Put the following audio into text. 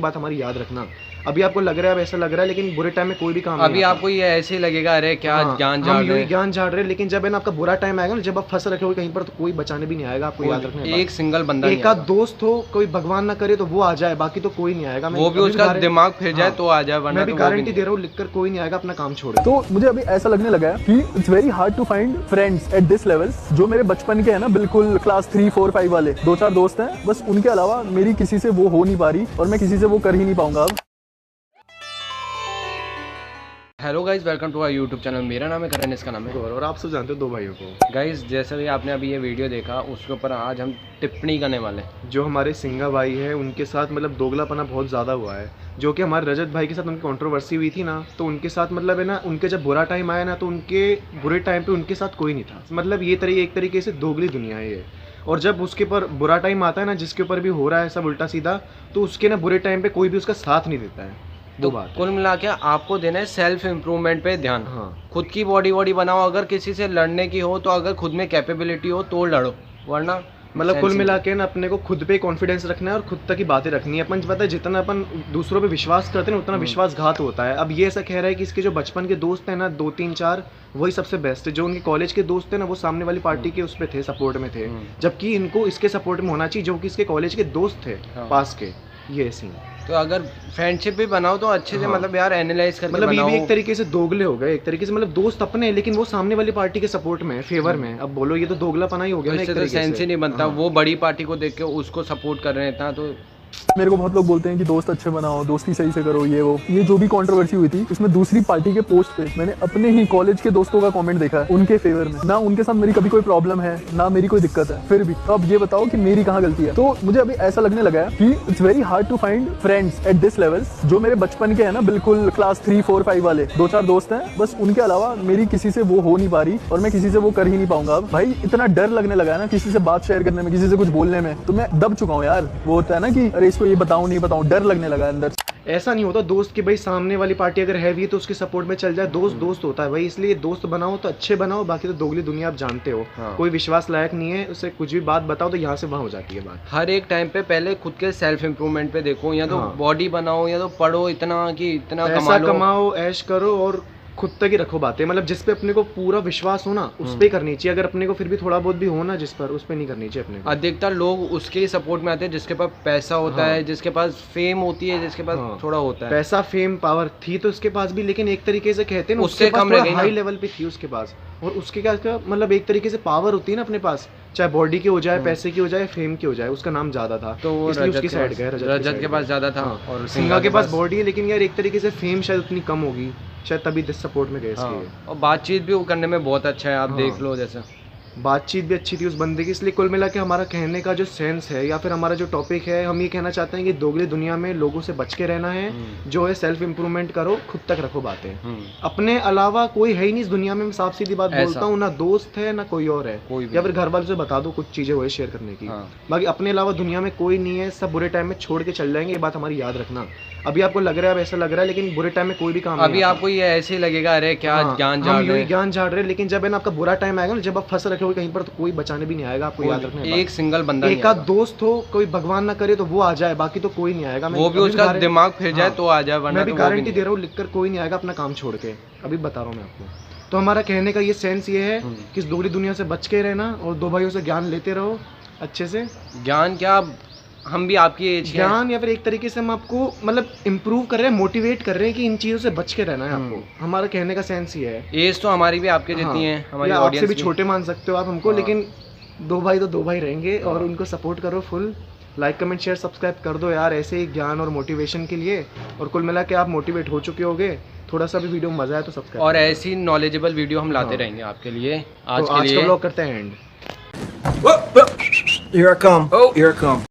बात हमारी याद रखना। अभी आपको लग रहा है, अब ऐसा लग रहा है, लेकिन बुरे टाइम में कोई भी काम अभी नहीं आता। आपको ये ऐसे ही लगेगा, अरे क्या ज्ञान झाड़ हम रहे यही ज्ञान झाड़ रहे हैं, लेकिन जब है ना आपका बुरा टाइम आएगा ना, जब आप फंस रखे हो कहीं पर, तो कोई बचाने भी नहीं आएगा। आपको याद रखना है, एक सिंगल बंदा नहीं एक आध आएगा। दोस्त हो, कोई भगवान ना करे तो वो आ जाए, बाकी तो कोई नहीं आएगा। वो भी उसका दिमाग फिर जाए तो आ जाए, वरना मैं भी तो गारंटी दे रहा हूँ, लिखकर कोई नहीं आएगा अपना काम छोड़। तो मुझे अभी ऐसा लगने लगा है कि it's very hard to find friends at this level. जो मेरे बचपन के हैं ना, बिल्कुल क्लास 3, 4, 5 वाले 2-4 दोस्त हैं, बस उनके अलावा मेरी किसी से वो हो नहीं पा रही, और मैं किसी से वो कर ही नहीं पाऊंगा अब। Hello guys, welcome to our YouTube channel. मेरा नाम है करण, इसका नाम है और आप सब जानते हो दो भाइयों को। गाइज, जैसे भी आपने अभी ये वीडियो देखा, उसके ऊपर आज हम टिप्पणी करने वाले हैं। जो हमारे सिंगा भाई है, उनके साथ मतलब दोगलापना बहुत ज़्यादा हुआ है। जो कि हमारे रजत भाई के साथ उनकी कंट्रोवर्सी हुई थी ना, तो उनके साथ मतलब है ना, उनके जब बुरा टाइम आया ना, तो उनके बुरे टाइम पे उनके साथ कोई नहीं था। मतलब ये एक तरीके से दोगली दुनिया है ये। और जब उसके ऊपर बुरा टाइम आता है ना, जिसके ऊपर भी हो रहा है सब उल्टा सीधा, तो उसके ना बुरे टाइम पे कोई भी उसका साथ नहीं देता है। तो कुल मिला के आपको देना है सेल्फ इम्प्रूवमेंट पे ध्यान। हाँ, खुद की बॉडी बनाओ। अगर किसी से लड़ने की हो तो अगर खुद में कैपेबिलिटी हो तो लड़ो, वरना मतलब कुल मिला के ना अपने को खुद पे कॉन्फिडेंस रखना है और खुद तक ही बातें रखनी है। अपन पता है, जितना अपन दूसरों पे विश्वास करते हैं उतना विश्वासघात होता है। अब ये ऐसा कह रहा है कि इसके जो बचपन के दोस्त हैं ना, 2-3-4, वही सबसे बेस्ट है। जो उनके कॉलेज के दोस्त हैं ना, वो सामने वाली पार्टी के उस पे थे, सपोर्ट में थे, जबकि इनको इसके सपोर्ट में होना चाहिए जो कि इसके कॉलेज के दोस्त थे पास के। ये सीन। तो अगर फ्रेंडशिप भी बनाओ तो अच्छे से मतलब यार एनालाइज करके मतलब ये बनाओ। भी एक तरीके से दोगले हो गए, एक तरीके से मतलब दोस्त अपने हैं, लेकिन वो सामने वाली पार्टी के सपोर्ट में, फेवर में। अब बोलो, ये तो दोगलापना ही हो गया तो ना एक इससे तो तरीके सेंस से। ही नहीं बनता। वो बड़ी पार्टी को देख के उसको सपोर्ट कर रहे हैं इतना, तो मेरे को बहुत लोग बोलते हैं कि दोस्त अच्छे बनाओ, दोस्ती सही से करो, ये वो। ये जो भी कंट्रोवर्सी हुई थी, उसमें दूसरी पार्टी के पोस्ट पे मैंने अपने ही कॉलेज के दोस्तों का कमेंट देखा है उनके फेवर में। ना उनके साथ मेरी कभी कोई प्रॉब्लम है, ना मेरी कोई दिक्कत है, फिर भी तो अब ये बताओ कि मेरी कहाँ गलती है। तो मुझे अभी ऐसा लगने लगा है कि it's very hard to find friends at this level. जो मेरे बचपन के हैं ना, बिल्कुल क्लास 3, 4, 5 वाले 2-4 दोस्त हैं, बस उनके अलावा मेरी किसी से वो हो नहीं पा रही, और मैं किसी से वो कर ही नहीं पाऊंगा अब। भाई इतना डर लगने लगा है ना किसी से बात शेयर करने में, किसी से कुछ बोलने में, तो मैं दब चुका हूँ यार। वो होता है ना कि अरे इसको ये बताऊं नहीं बताऊं, डर लगने लगा अंदर। ऐसा नहीं होता दोस्त कि भाई सामने वाली पार्टी अगर हैवी है तो उसके सपोर्ट में चल जाए। दोस्त दोस्त होता है भाई, इसलिए दोस्त बनाओ तो अच्छे बनाओ, बाकी तो दोगली दुनिया आप जानते हो। कोई विश्वास लायक नहीं है, उसे कुछ भी बात बताओ तो यहाँ से वहाँ हो जाती है बात। हर एक टाइम पे पहले खुद के सेल्फ इम्प्रूवमेंट पे देखो, या तो बॉडी बनाओ या तो पढ़ो इतना कि इतना पैसा कमाओ, ऐश करो, और खुद तक ही रखो बातें। मतलब जिस पे अपने को पूरा विश्वास हो ना, उस पे ही करनी चाहिए। अगर अपने को फिर भी थोड़ा बहुत भी हो ना जिस पर, उस पे नहीं करनी चाहिए अपने को। अधिकतर लोग उसके ही सपोर्ट में आते हैं जिसके पास पैसा होता है, जिसके पास फेम होती है, जिसके पास थोड़ा होता है। पैसा, फेम, पावर थी तो उसके पास भी, लेकिन एक तरीके से कहते हैं ना, उससे कम रह गई ना। हाई लेवल पे थी उसके पास। और उसके क्या मतलब एक तरीके से पावर होती है ना अपने पास, चाहे बॉडी की हो जाए, पैसे की हो जाए, फेम की हो जाए, उसका नाम ज्यादा था तो वो इसलिए उसकी साइड गए। रजत के पास ज्यादा था और सिंगा के पास बॉडी है, लेकिन यार एक तरीके से फेम शायद उतनी कम होगी, शायद तभी सपोर्ट में गए इसके। और बातचीत भी वो करने में बहुत अच्छा है, आप देख लो। जैसे बातचीत भी अच्छी थी उस बंदे की। इसलिए कुल मिला के हमारा कहने का जो सेंस है, या फिर हमारा जो टॉपिक है, हम ये कहना चाहते हैं कि दोगली दुनिया में लोगों से बच के रहना है। जो है सेल्फ इम्प्रूवमेंट करो, खुद तक रखो बातें। अपने अलावा कोई है ही नहीं इस दुनिया में। मैं साफ सीधी बात बोलता हूँ, ना दोस्त है ना कोई और है, या फिर घर वालों से बता दो कुछ चीजें हुए शेयर करने की। बाकी अपने अलावा दुनिया में कोई नहीं है। सब बुरे टाइम में छोड़ के चल जाएंगे, ये बात हमारी याद रखना। अभी आपको लग रहा है, अब ऐसा लग रहा है, लेकिन बुरे टाइम में कोई भी काम अभी आपको ये ऐसे ही लगेगा, अरे क्या ज्ञान झाड़ रहे हैं, ज्ञान झाड़ रहे हैं, लेकिन जब है ना आपका बुरा टाइम आएगा ना, जब आप फंस रखे हो कहीं पर, तो कोई बचाने भी नहीं आएगा। आपको याद रखना है, एक सिंगल बंदा एक आध दोस्त हो, कोई भगवान ना करे तो वो आ जाए, बाकी तो कोई नहीं आएगा। वो भी उसका दिमाग फिर जाए तो आ जाए, वरना मैं भी गारंटी दे रहा हूँ, लिखकर कोई नहीं आएगा अपना काम छोड़ के। अभी बता रहा हूँ मैं आपको। तो हमारा कहने का ये सेंस ये है कि इस दोगली दुनिया से बच के रहना, और दो भाइयों से ज्ञान लेते रहो अच्छे से। ज्ञान क्या, हम भी आपकी एज ज्ञान, या फिर एक तरीके से हम आपको मतलब इम्प्रूव कर रहे हैं, मोटिवेट कर रहे हैं कि इन चीज़ों से बच के रहना है आपको। हमारा कहने का सेंस ये है। एज तो हमारी भी आपके जितनी है, हमारी आपसे भी छोटे मान सकते हो आप हमको, लेकिन दो भाई तो दो भाई रहेंगे। और उनको सपोर्ट करो full. Like, comment, share, subscribe कर दो यार, ऐसे ही ज्ञान और मोटिवेशन के लिए। और कुल मिला के आप मोटिवेट हो चुके होगे। थोड़ा सा भी वीडियो में मजा आया तो सब्सक्राइब, और ऐसी नॉलेजेबल वीडियो हम लाते रहेंगे आपके लिए। आज का के लिए ब्लॉग करते हैं and. Here I come. Oh, here I come.